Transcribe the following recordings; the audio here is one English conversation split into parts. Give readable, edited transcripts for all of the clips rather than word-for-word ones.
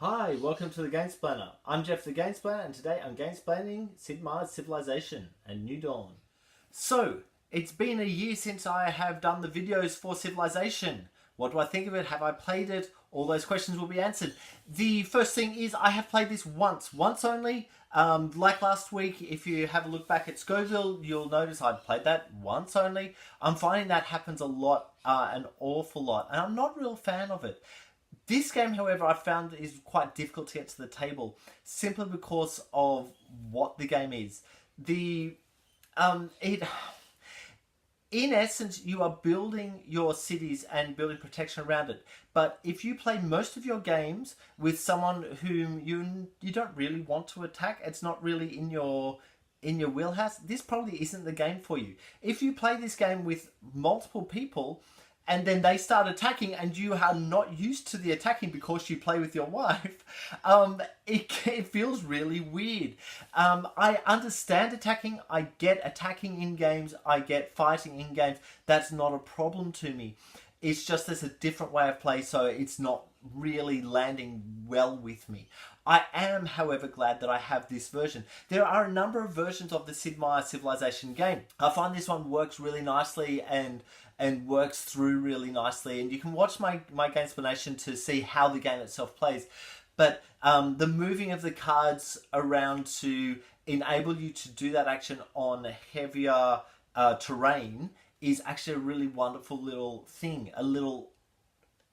Hi, welcome to the Gamesplainer. I'm Jeff the Gamesplainer, and today I'm Gamesplaining Sid Meier's Civilization and New Dawn. So, it's been a year since I have done the videos for Civilization. What do I think of it? Have I played it? All those questions will be answered. The first thing is I have played this once only. Like last week, if you have a look back at Scoville, you'll notice I've played that once only. I'm finding that happens a lot, an awful lot, and I'm not a real fan of it. This game, however, I found is quite difficult to get to the table simply because of what the game is. In essence, you are building your cities and building protection around it. But if you play most of your games with someone whom you don't really want to attack, it's not really in your wheelhouse, this probably isn't the game for you. If you play this game with multiple people, and then they start attacking and you are not used to the attacking because you play with your wife, it feels really weird. I understand attacking, I get attacking in games, I get fighting in games. That's not a problem to me. It's just there's a different way of play, so it's not really landing well with me. I am, however, glad that I have this version. There are a number of versions of the Sid Meier Civilization game. I find this one works really nicely and works through really nicely, and you can watch my Gamesplanation to see how the game itself plays. But the moving of the cards around to enable you to do that action on heavier terrain is actually a really wonderful little thing, a little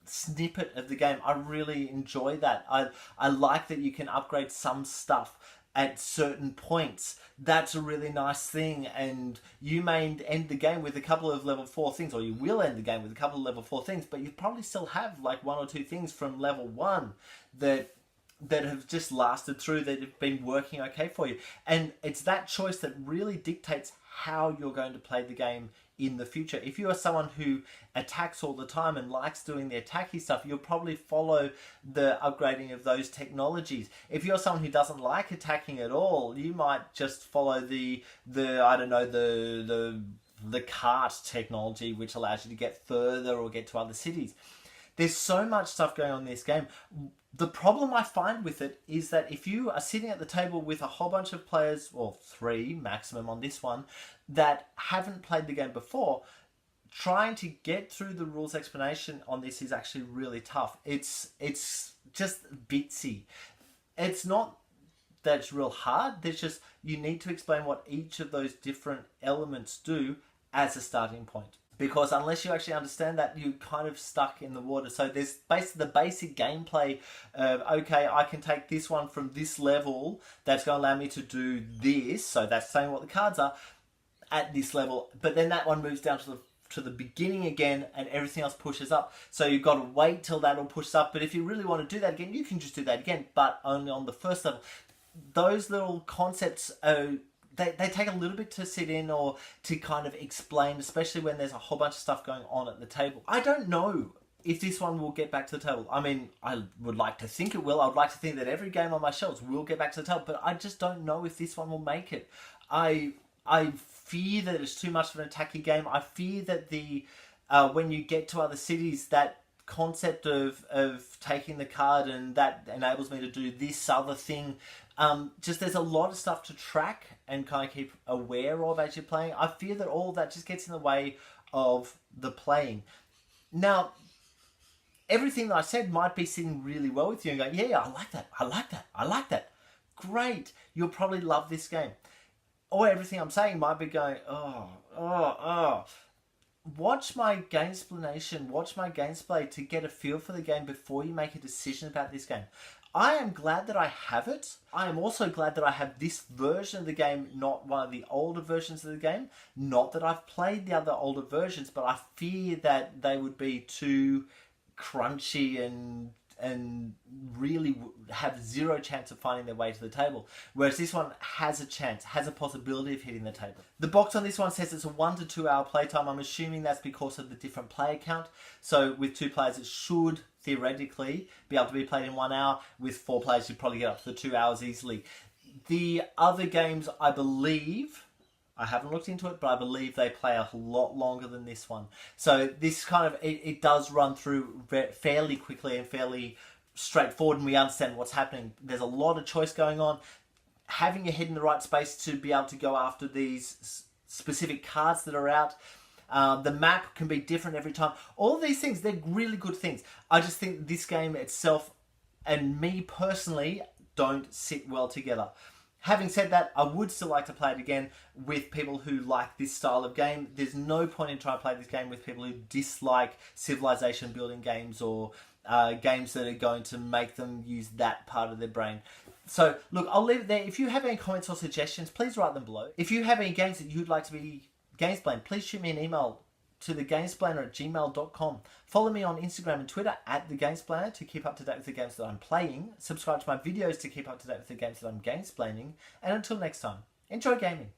snippet of the game. I really enjoy that. I like that you can upgrade some stuff at certain points. That's a really nice thing, and you may end the game with a couple of level 4 things, or you will end the game with a couple of level 4 things, but you probably still have like 1 or 2 things from level 1 that have just lasted through, that have been working okay for you. And it's that choice that really dictates how you're going to play the game in the future. If you are someone who attacks all the time and likes doing the attacky stuff, you'll probably follow the upgrading of those technologies. If you're someone who doesn't like attacking at all, you might just follow the cart technology, which allows you to get further or get to other cities. There's so much stuff going on in this game. The problem I find with it is that if you are sitting at the table with a whole bunch of players, or 3 maximum on this one, that haven't played the game before, trying to get through the rules explanation on this is actually really tough. It's just bitsy. It's not that it's real hard. There's just, you need to explain what each of those different elements do as a starting point. Because unless you actually understand that, you're kind of stuck in the water. So there's basically the basic gameplay of, okay, I can take this one from this level, that's going to allow me to do this, so that's saying what the cards are, at this level. But then that one moves down to the beginning again, and everything else pushes up. So you've got to wait till that all pushes up. But if you really want to do that again, you can just do that again, but only on the first level. Those little concepts are... They take a little bit to sit in or to kind of explain, especially when there's a whole bunch of stuff going on at the table. I don't know if this one will get back to the table. I mean, I would like to think it will. I would like to think that every game on my shelves will get back to the table, but I just don't know if this one will make it. I fear that it's too much of an attacky game. I fear that when you get to other cities, that concept of taking the card and that enables me to do this other thing, just there's a lot of stuff to track and kind of keep aware of as you're playing. I fear that all of that just gets in the way of the playing. Now, everything that I said might be sitting really well with you and going, yeah, I like that, I like that, I like that. Great, you'll probably love this game. Or everything I'm saying might be going, oh. Watch my Gamesplanation, watch my Gamesplay to get a feel for the game before you make a decision about this game. I am glad that I have it. I am also glad that I have this version of the game, not one of the older versions of the game. Not that I've played the other older versions, but I fear that they would be too crunchy and really have zero chance of finding their way to the table. Whereas this one has a chance, has a possibility of hitting the table. The box on this one says it's a 1 to 2 hour playtime. I'm assuming that's because of the different player count. So with 2 players, it should theoretically be able to be played in 1 hour. With 4 players, you'd probably get up to 2 hours easily. The other games, I believe, I haven't looked into it, but I believe they play a lot longer than this one. So this kind of, it does run through fairly quickly and fairly straightforward and we understand what's happening. There's a lot of choice going on. Having your head in the right space to be able to go after these specific cards that are out. The map can be different every time. All of these things, they're really good things. I just think this game itself and me personally don't sit well together. Having said that, I would still like to play it again with people who like this style of game. There's no point in trying to play this game with people who dislike civilization building games or games that are going to make them use that part of their brain. So, look, I'll leave it there. If you have any comments or suggestions, please write them below. If you have any games that you'd like to be Gamesplaned, please shoot me an email to thegamesplainer@gmail.com. Follow me on Instagram and Twitter @thegamesplainer to keep up to date with the games that I'm playing. Subscribe to my videos to keep up to date with the games that I'm gamesplaining. And until next time, enjoy gaming.